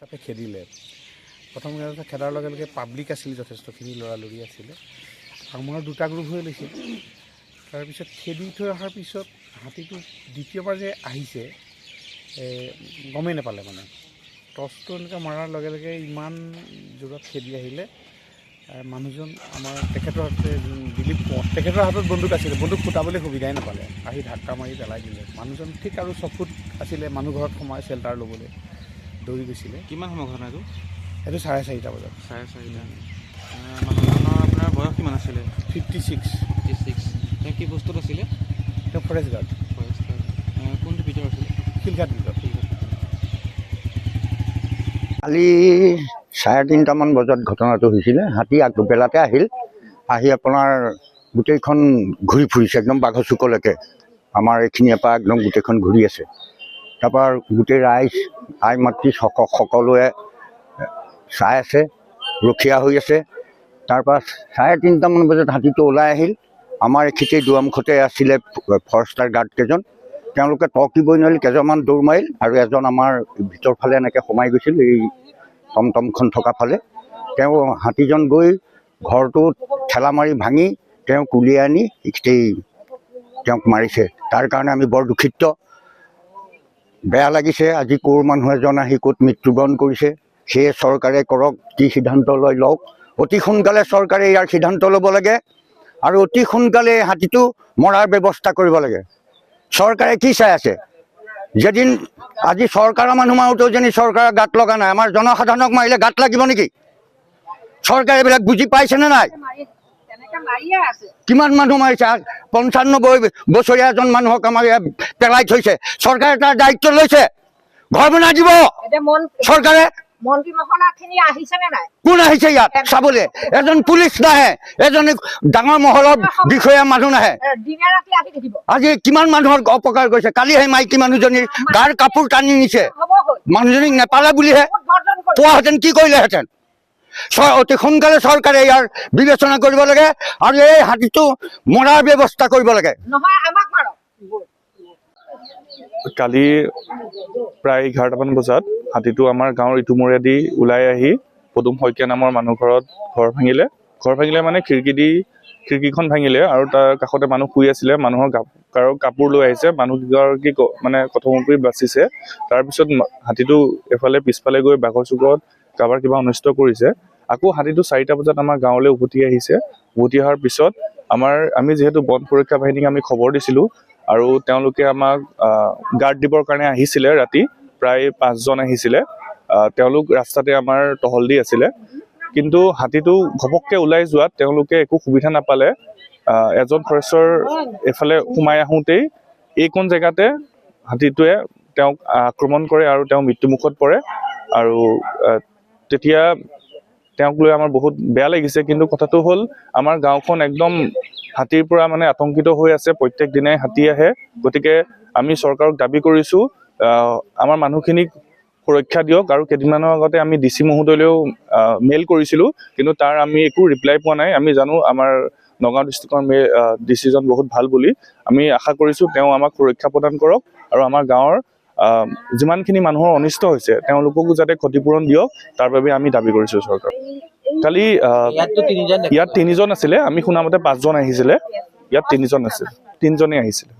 তাতে খেদিলে। প্ৰথম খেদাৰ লগে লগে পাব্লিক আছিল, যথেষ্টখিনি লৰালৰি আছিলে। আমাৰ দুটা গ্ৰুপ হৈ লৈছিল। তাৰপিছত খেদি থৈ অহাৰ পিছত হাতীটো দ্বিতীয়বাৰ যে আহিছে গমেই নাপালে। মানে টৰ্চটো এনেকৈ মৰাৰ লগে লগে ইমান জোৰত খেদি আহিলে। মানুহজন আমাৰ তেখেতৰ হাততে দিলীপ কোঁৱৰ, তেখেতৰ হাতত বন্দুক আছিলে, বন্দুক ফুটাবলৈ সুবিধাই নাপালে, আহি ধাক্কা মাৰি পেলাই দিলে। মানুহজন ঠিক আৰু চকুত আছিলে, মানুহ ঘৰত সোমাই চেল্টাৰ ল'বলৈ দৌৰি গৈছিলে। কিমান সময় ঘটনা এইটো? এইটো 4:30 বজাত। 4:30। মানুহজনৰ আপোনাৰ বয়স কিমান আছিলে? 56। তেওঁ কি পোষ্টত আছিলে? তেওঁ ফৰেষ্ট গাৰ্ড। কোনটো ভিতৰত আছিলে? শিলঘাট ভিতৰত। কালি 3:30মান বজাত ঘটনাটো হৈছিলে। হাতী আগবেলাতে আহি আপোনাৰ গোটেইখন ঘূৰি ফুৰিছে, একদম বাঘৰ চুকলৈকে। আমাৰ এইখিনিৰ পৰা একদম গোটেইখন ঘূৰি আছে। তাৰপৰা গোটেই ৰাইজ আই মাতৃ সকলোৱে চাই আছে, ৰখীয়া হৈ আছে। তাৰপৰা 3:30মান বজাত হাতীটো ওলাই আহিল। আমাৰ এইখিনিতে দুৱাৰমুখতে আছিলে ফৰেষ্টাৰ গাৰ্ড কেইজন, তেওঁলোকে টকিবই নোৱাৰিল, কেইজনমান দৌৰ মাৰিল আৰু এজন আমাৰ ভিতৰ ফালে এনেকৈ সোমাই গৈছিল, এই টমটমখন থকা ফালে। তেওঁ হাতীজন গৈ ঘৰটো ঠেলা মাৰি ভাঙি তেওঁক উলিয়াই আনি তেওঁক মাৰিছে। তাৰ কাৰণে আমি বৰ দুখিত, বেয়া লাগিছে। আজি ক'ৰ মানুহ এজন আহি ক'ত মৃত্যুবৰণ কৰিছে। সেয়ে চৰকাৰে কৰক, কি সিদ্ধান্ত লয় লওক। অতি সোনকালে চৰকাৰে ইয়াৰ সিদ্ধান্ত ল'ব লাগে আৰু অতি সোনকালে হাতীটো মৰাৰ ব্যৱস্থা কৰিব লাগে। চৰকাৰে কি চাই আছে? যেদিন আজি চৰকাৰৰ মানুহ মাৰোঁতেও যেনি চৰকাৰৰ গাত লগা নাই, আমাৰ জনসাধাৰণক মাৰিলে গাত লাগিব নেকি? চৰকাৰে এইবিলাক বুজি পাইছেনে নাই? কিমান মানুহ মাৰিছে? 95 বছৰীয়া এজন মানুহক আমাৰ পেলাই থৈছে। চৰকাৰে তাৰ দায়িত্ব লৈছে, ঘৰ বনাই দিব চৰকাৰে। কোন আহিছে ইয়াত চাবলৈ? এজন পুলিচ নাহে, এজন ডাঙৰ মহলৰ বিষয়া মানুহ নাহে। আজি কিমান মানুহৰ অপকাৰ কৰিছে। কালি সেই মাইকী মানুহজনীৰ গাৰ কাপোৰ টানি নিছে, মানুহজনীক নেপালে বুলিহে। পোৱাহেঁতেন কি কৰিলেহেঁতেন? অতি সোনকালে চৰকাৰে ইয়াৰ বিবেচনা কৰিব লাগে আৰু এই হাতীটো মৰাৰ ব্যৱস্থা কৰিব লাগে। কালি প্ৰায় 11টামান বজাত হাতীটো আমাৰ গাঁৱৰ ইটোমূৰেদি ওলাই আহি পদুম শইকীয়া নামৰ মানুহ ঘৰত ঘৰ ভাঙিলে মানে খিৰিকীখন ভাঙিলে আৰু তাৰ কাষতে মানুহ শুই আছিলে। মানুহৰ কাপোৰ লৈ আহিছে, মানুহকেইগৰাকী মানে কথমপি বাচিছে। তাৰপিছত হাতীটো এফালে পিছফালে গৈ বাঘৰ চুকত কাৰোবাৰ কিবা অনিষ্ট কৰিছে। আকৌ হাতীটো 4টা বজাত আমাৰ গাঁৱলৈ উভতি আহিছে। উভতি অহাৰ পিছত আমি যিহেতু বন সুৰক্ষা বাহিনীক আমি খবৰ দিছিলোঁ আৰু তেওঁলোকে আমাক গাৰ্ড দিবৰ কাৰণে আহিছিলে। ৰাতি প্ৰায় 5জন আহিছিলে। তেওঁলোক ৰাস্তাতে আমাৰ টহল দি আছিলে, কিন্তু হাতীটো ঘপককৈ ওলাই যোৱাত তেওঁলোকে একো সুবিধা নাপালে। এজন ফৰেষ্টৰ এফালে সোমাই আহোঁতেই এইকণ জেগাতে হাতীটোৱে তেওঁক আক্ৰমণ কৰে আৰু তেওঁ মৃত্যুমুখত পৰে। আৰু তেতিয়া তেওঁক লৈ আমাৰ বহুত বেয়া লাগিছে। কিন্তু কথাটো হ'ল, আমাৰ গাঁওখন একদম হাতীৰ পৰা মানে আতংকিত হৈ আছে। প্ৰত্যেক দিনাই হাতী আহে। গতিকে আমি চৰকাৰক দাবী কৰিছোঁ, আমাৰ মানুহখিনিক সুৰক্ষা দিয়ক। আৰু কেইদিনমানৰ আগতে আমি DC মহোদয়লৈও মেইল কৰিছিলোঁ, কিন্তু তাৰ আমি একো ৰিপ্লাই পোৱা নাই। আমি জানো আমাৰ নগাঁও ডিষ্ট্ৰিক্টৰ ডিচিজন বহুত ভাল বুলি। আমি আশা কৰিছোঁ তেওঁ আমাক সুৰক্ষা প্ৰদান কৰক আৰু আমাৰ গাঁৱৰ যিমানখিনি মানুহৰ অনিষ্ট হৈছে তেওঁলোককো যাতে ক্ষতিপূৰণ দিয়ক, তাৰ বাবে আমি দাবী কৰিছোঁ চৰকাৰক। কালি ইয়াত 3জন আছিলে, আমি শুনামতে 5জন আহিছিলে। ইয়াত 3জন আছিল, 3জনেই আহিছিলে।